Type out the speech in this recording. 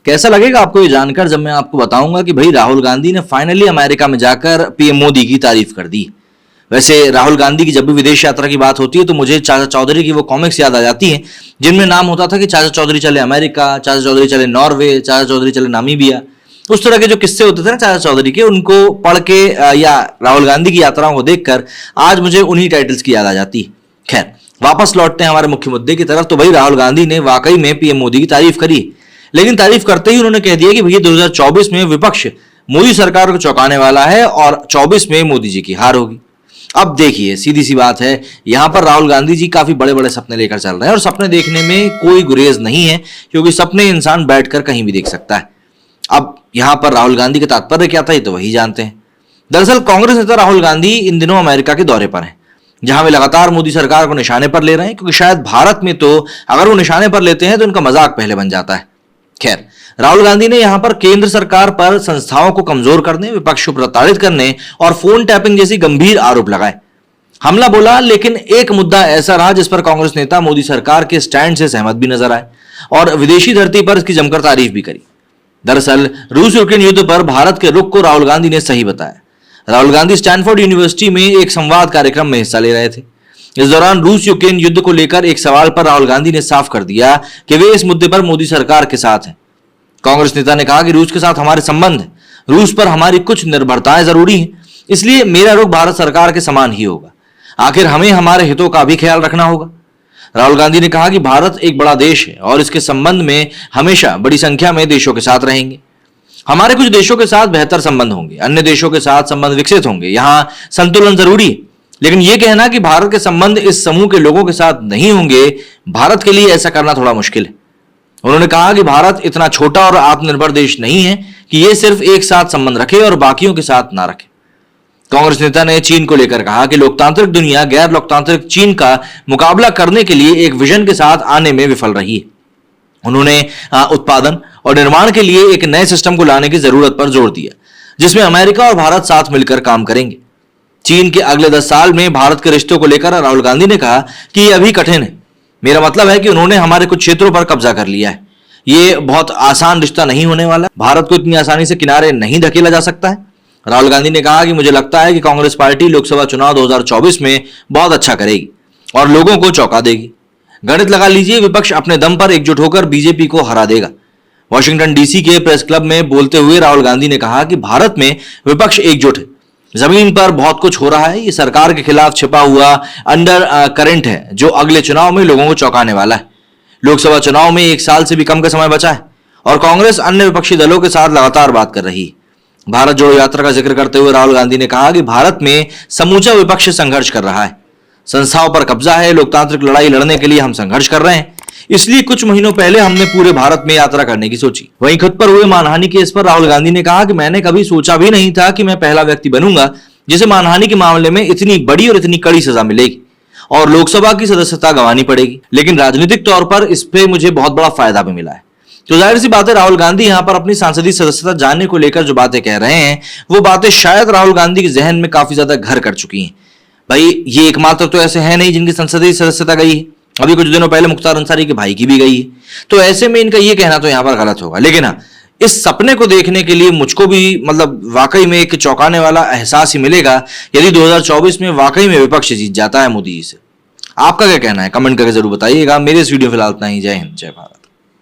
कैसा लगेगा आपको ये जानकर जब मैं आपको बताऊंगा कि भाई राहुल गांधी ने फाइनली अमेरिका में जाकर पीएम मोदी की तारीफ कर दी। वैसे राहुल गांधी की जब भी विदेश यात्रा की बात होती है तो मुझे चाचा चौधरी की वो कॉमिक्स याद आ जाती हैं जिनमें नाम होता था कि चाचा चौधरी चले अमेरिका, चाचा चौधरी चले नॉर्वे, चाचा चौधरी चले नामीबिया। उस तरह के जो किस्से होते थे ना चाचा चौधरी के, उनको पढ़ के या राहुल गांधी की यात्राओं को देखकर आज मुझे उन्हीं टाइटल्स की याद आ जाती है। खैर, वापस लौटते हैं हमारे मुख्य मुद्दे की तरफ। तो भाई राहुल गांधी ने वाकई में पीएम मोदी की तारीफ करी, लेकिन तारीफ करते ही उन्होंने कह दिया कि भैया 2024 में विपक्ष मोदी सरकार को चौंकाने वाला है और 24 में मोदी जी की हार होगी। अब देखिए, सीधी सी बात है, यहां पर राहुल गांधी जी काफी बड़े बड़े सपने लेकर चल रहे हैं और सपने देखने में कोई गुरेज नहीं है, क्योंकि सपने इंसान बैठकर कहीं भी देख सकता है। अब यहां पर राहुल गांधी का तात्पर्य क्या था ये तो वही जानते हैं। दरअसल कांग्रेस नेता राहुल गांधी इन दिनों अमेरिका के दौरे पर हैं, जहां वे लगातार मोदी सरकार को निशाने पर ले रहे हैं, क्योंकि शायद भारत में तो अगर वो निशाने पर लेते हैं तो उनका मजाक पहले बन जाता है। खैर, राहुल गांधी ने यहां पर केंद्र सरकार पर संस्थाओं को कमजोर करने, विपक्ष को प्रताड़ित करने और फोन टैपिंग जैसी गंभीर आरोप लगाए। हमला बोला, लेकिन एक मुद्दा ऐसा रहा जिस पर कांग्रेस नेता मोदी सरकार के स्टैंड से सहमत भी नजर आए और विदेशी धरती पर इसकी जमकर तारीफ भी करी। दरअसल रूस यूक्रेन युद्ध पर भारत के रुख को राहुल गांधी ने सही बताया। राहुल गांधी स्टैनफोर्ड यूनिवर्सिटी में एक संवाद कार्यक्रम में हिस्सा ले रहे थे। इस दौरान रूस यूक्रेन युद्ध को लेकर एक सवाल पर राहुल गांधी ने साफ कर दिया कि वे इस मुद्दे पर मोदी सरकार के साथ हैं। कांग्रेस नेता ने कहा कि रूस के साथ हमारे संबंध है, रूस पर हमारी कुछ निर्भरताएं जरूरी हैं, इसलिए मेरा रुख भारत सरकार के समान ही होगा। आखिर हमें हमारे हितों का भी ख्याल रखना होगा। राहुल गांधी ने कहा कि भारत एक बड़ा देश है और इसके संबंध में हमेशा बड़ी संख्या में देशों के साथ रहेंगे। हमारे कुछ देशों के साथ बेहतर संबंध होंगे, अन्य देशों के साथ संबंध विकसित होंगे, यहां संतुलन जरूरी है। लेकिन यह कहना कि भारत के संबंध इस समूह के लोगों के साथ नहीं होंगे, भारत के लिए ऐसा करना थोड़ा मुश्किल है। उन्होंने कहा कि भारत इतना छोटा और आत्मनिर्भर देश नहीं है कि यह सिर्फ एक साथ संबंध रखे और बाकियों के साथ ना रखे। कांग्रेस नेता ने चीन को लेकर कहा कि लोकतांत्रिक दुनिया गैर लोकतांत्रिक चीन का मुकाबला करने के लिए एक विजन के साथ आने में विफल रही है। उन्होंने उत्पादन और निर्माण के लिए एक नए सिस्टम को लाने की जरूरत पर जोर दिया, जिसमें अमेरिका और भारत साथ मिलकर काम करेंगे। चीन के अगले 10 साल में भारत के रिश्तों को लेकर राहुल गांधी ने कहा कि यह अभी कठिन है। मेरा मतलब है कि उन्होंने हमारे कुछ क्षेत्रों पर कब्जा कर लिया है। ये बहुत आसान रिश्ता नहीं होने वाला। भारत को इतनी आसानी से किनारे नहीं धकेला जा सकता है। राहुल गांधी ने कहा कि मुझे लगता है कि कांग्रेस पार्टी लोकसभा चुनाव 2024 में बहुत अच्छा करेगी और लोगों को चौंका देगी। गणित लगा लीजिए, विपक्ष अपने दम पर एकजुट होकर बीजेपी को हरा देगा। वॉशिंगटन डीसी के प्रेस क्लब में बोलते हुए राहुल गांधी ने कहा कि भारत में विपक्ष एकजुट है, जमीन पर बहुत कुछ हो रहा है। ये सरकार के खिलाफ छिपा हुआ अंडर करंट है जो अगले चुनाव में लोगों को चौंकाने वाला है। लोकसभा चुनाव में 1 साल से भी कम का समय बचा है और कांग्रेस अन्य विपक्षी दलों के साथ लगातार बात कर रही है। भारत जोड़ो यात्रा का जिक्र करते हुए राहुल गांधी ने कहा कि भारत में समूचा विपक्ष संघर्ष कर रहा है, संस्थाओं पर कब्जा है, लोकतांत्रिक लड़ाई लड़ने के लिए हम संघर्ष कर रहे हैं। इसलिए कुछ महीनों पहले हमने पूरे भारत में यात्रा करने की सोची। वहीं खुद पर हुए मानहानि केस पर राहुल गांधी ने कहा कि मैंने कभी सोचा भी नहीं था कि मैं पहला व्यक्ति बनूंगा जिसे मानहानि के मामले में इतनी बड़ी और इतनी कड़ी सजा मिलेगी और लोकसभा की सदस्यता गंवानी पड़ेगी। लेकिन राजनीतिक तौर पर इस पे मुझे बहुत बड़ा फायदा भी मिला है। तो जाहिर सी बात है, राहुल गांधी यहां पर अपनी सांसदीय सदस्यता जानने को लेकर जो बातें कह रहे हैं वो बातें शायद राहुल गांधी के जहन में काफी ज्यादा घर कर चुकी हैं। भाई ये एकमात्र तो ऐसे हैं नहीं जिनकी संसदीय सदस्यता गई है। अभी कुछ दिनों पहले मुख्तार अंसारी के भाई की भी गई है। तो ऐसे में इनका ये कहना तो यहां पर गलत होगा। लेकिन हाँ, इस सपने को देखने के लिए मुझको भी मतलब वाकई में एक चौंकाने वाला एहसास ही मिलेगा यदि 2024 में वाकई में विपक्ष जीत जाता है मोदी जी से। आपका क्या कहना है, कमेंट करके जरूर बताइएगा। मेरे इस वीडियो फिलहाल इतना ही। जय हिंद, जय भारत।